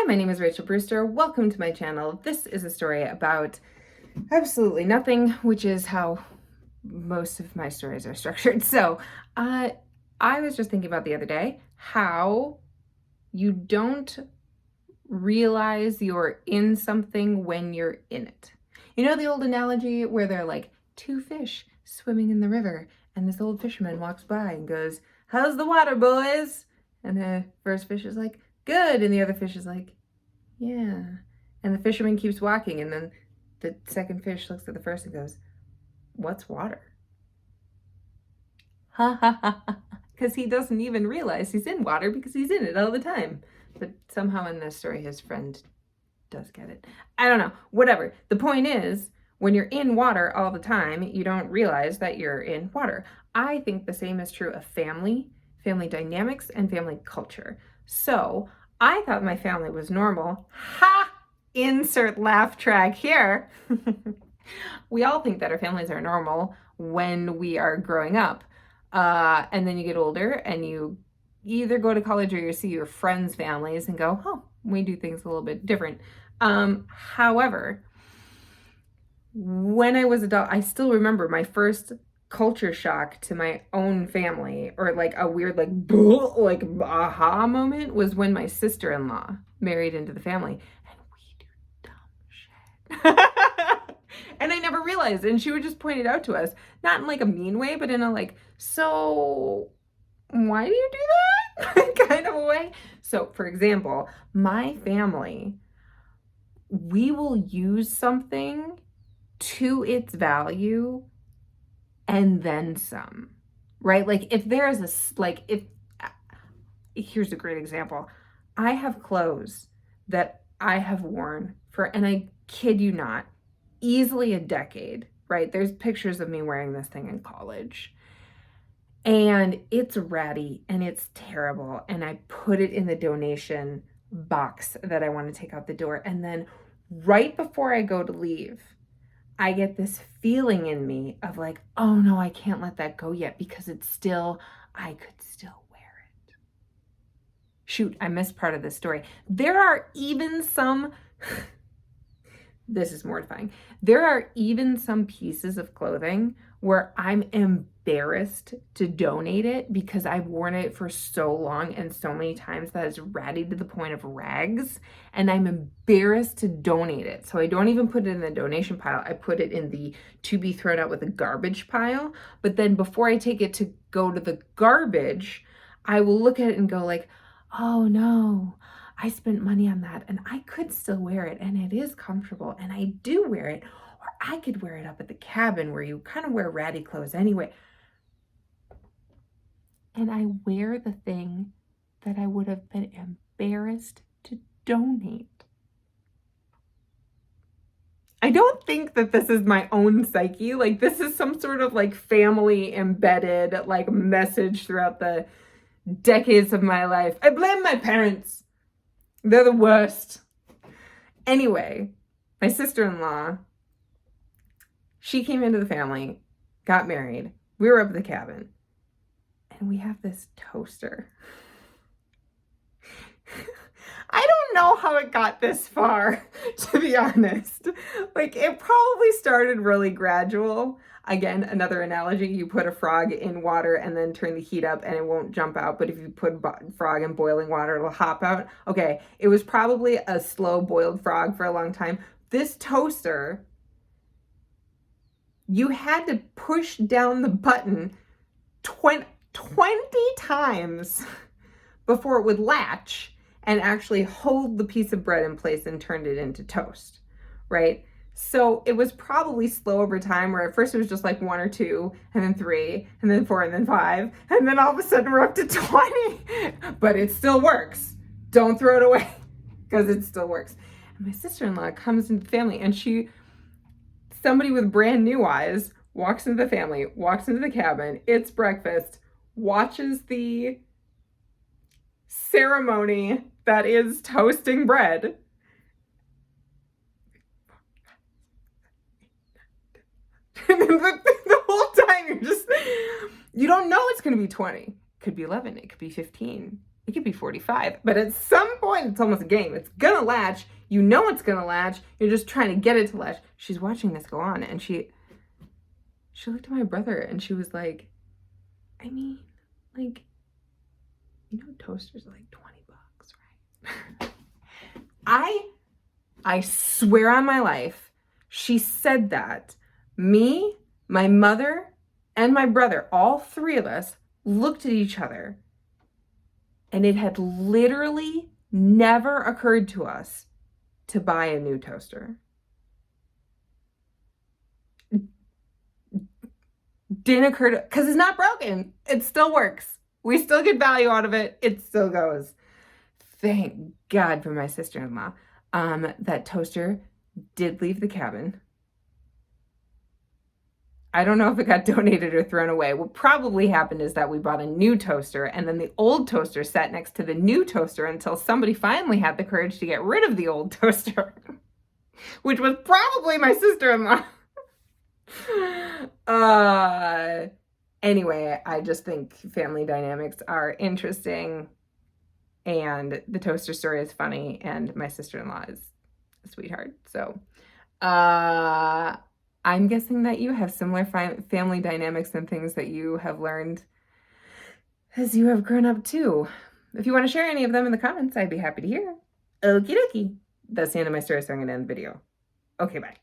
my name is Rachel Brewster. Welcome to my channel. This is a story about absolutely nothing, which is how most of my stories are structured. So I was just thinking about the other day how you don't realize you're in something when you're in it. You know the old analogy where they're like two fish swimming in the river and this old fisherman walks by and goes, "How's the water, boys?" And the first fish is like, "Good." And the other fish is like, "Yeah." And the fisherman keeps walking, and then the second fish looks at the first and goes, "What's water?" Ha ha ha ha. Because he doesn't even realize he's in water because he's in it all the time. But somehow in this story, his friend does get it. I don't know. Whatever. The point is, when you're in water all the time, you don't realize that you're in water. I think the same is true of family dynamics, and family culture. So I thought my family was normal. Ha! Insert laugh track here. We all think that our families are normal when we are growing up. And then you get older and you either go to college or you see your friends' families and go, "Oh, we do things a little bit different." However, when I was adult, I still remember my first culture shock to my own family, or like a weird like aha moment, was when my sister-in-law married into the family, and we do dumb shit. And I never realized, and she would just point it out to us, not in like a mean way, but in a like, "So why do you do that?" kind of a way. So for example, my family, we will use something to its value and then some, right? Like if there's here's a great example. I have clothes that I have worn for, and I kid you not, easily a decade, right? There's pictures of me wearing this thing in college. And it's ratty and it's terrible. And I put it in the donation box that I want to take out the door. And then right before I go to leave, I get this feeling in me of like, "Oh no, I can't let that go yet because I could still wear it." Shoot, I missed part of this story. There are even some, this is mortifying. There are even some pieces of clothing where I'm embarrassed to donate it because I've worn it for so long and so many times that it's ratty to the point of rags, and I'm embarrassed to donate it. So I don't even put it in the donation pile. I put it in the to be thrown out with a garbage pile. But then before I take it to go to the garbage, I will look at it and go like, "Oh no, I spent money on that and I could still wear it, and it is comfortable, and I do wear it. Or I could wear it up at the cabin where you kind of wear ratty clothes anyway." And I wear the thing that I would have been embarrassed to donate. I don't think that this is my own psyche. Like this is some sort of like family embedded like message throughout the decades of my life. I blame my parents. They're the worst. Anyway, my sister-in-law, she came into the family, got married. We were up at the cabin, and we have this toaster. I don't know how it got this far, to be honest. Like, it probably started really gradual. Again, another analogy, you put a frog in water and then turn the heat up and it won't jump out. But if you put frog in boiling water, it'll hop out. Okay, it was probably a slow boiled frog for a long time. This toaster, you had to push down the button 20 times before it would latch and actually hold the piece of bread in place and turned it into toast, right? So it was probably slow over time, where at first it was just like 1 or 2, and then 3, and then 4, and then 5, and then all of a sudden we're up to 20, but it still works. Don't throw it away, because it still works. And my sister-in-law comes into the family, and somebody with brand new eyes, walks into the family, walks into the cabin, it's breakfast, watches the ceremony that is toasting bread. The whole time you don't know it's going to be 20. It could be 11. It could be 15. It could be 45, but at some point it's almost a game. It's gonna latch. You know it's gonna latch. You're just trying to get it to latch. She's watching this go on, and she looked at my brother and she was like, I mean, like, toasters are like 20 bucks, right? I swear on my life, she said that. Me, my mother, and my brother, all three of us, looked at each other, and it had literally never occurred to us to buy a new toaster. Didn't occur to, because it's not broken. It still works. We still get value out of it. It still goes. Thank God for my sister-in-law. That toaster did leave the cabin. I don't know if it got donated or thrown away. What probably happened is that we bought a new toaster, and then the old toaster sat next to the new toaster until somebody finally had the courage to get rid of the old toaster, which was probably my sister-in-law. Anyway, I just think family dynamics are interesting, and the toaster story is funny, and my sister-in-law is a sweetheart. So, I'm guessing that you have similar family dynamics and things that you have learned as you have grown up too. If you want to share any of them in the comments, I'd be happy to hear. Okie dokie. That's the end of my story, so I'm going to end the video. Okay, bye.